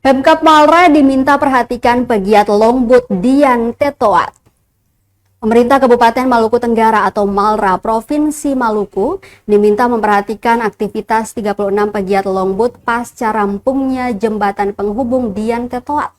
Pemkab Malra diminta perhatikan pegiat longboat Dian Tetoat. Pemerintah Kabupaten Maluku Tenggara atau Malra Provinsi Maluku diminta memperhatikan aktivitas 36 pegiat longboat pasca rampungnya jembatan penghubung Dian Tetoat.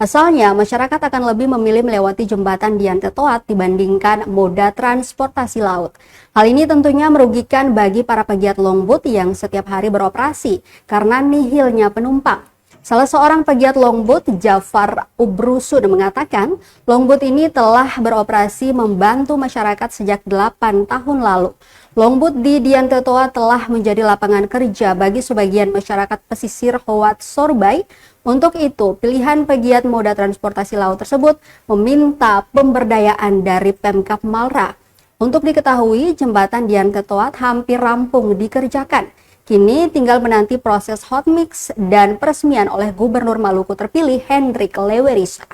Pasalnya, masyarakat akan lebih memilih melewati jembatan Dian Tetoat dibandingkan moda transportasi laut. Hal ini tentunya merugikan bagi para pegiat longboat yang setiap hari beroperasi karena nihilnya penumpang. Salah seorang pegiat longboat, Jafar Ubrusun, mengatakan longboat ini telah beroperasi membantu masyarakat sejak 8 tahun lalu. Longboat di Dian Tetoat telah menjadi lapangan kerja bagi sebagian masyarakat pesisir Hoat Sorbay. Untuk itu, pilihan pegiat moda transportasi laut tersebut meminta pemberdayaan dari Pemkab Malra. Untuk diketahui, jembatan Dian Tetoat hampir rampung dikerjakan. Kini tinggal menanti proses hot mix dan peresmian oleh Gubernur Maluku terpilih Hendrik Lewerisa.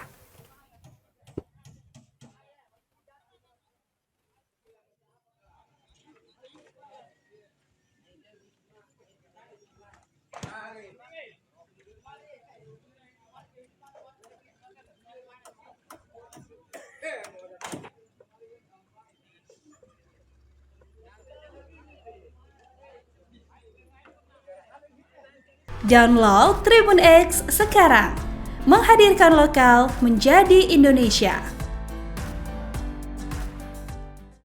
Download Tribun X sekarang, menghadirkan lokal menjadi Indonesia.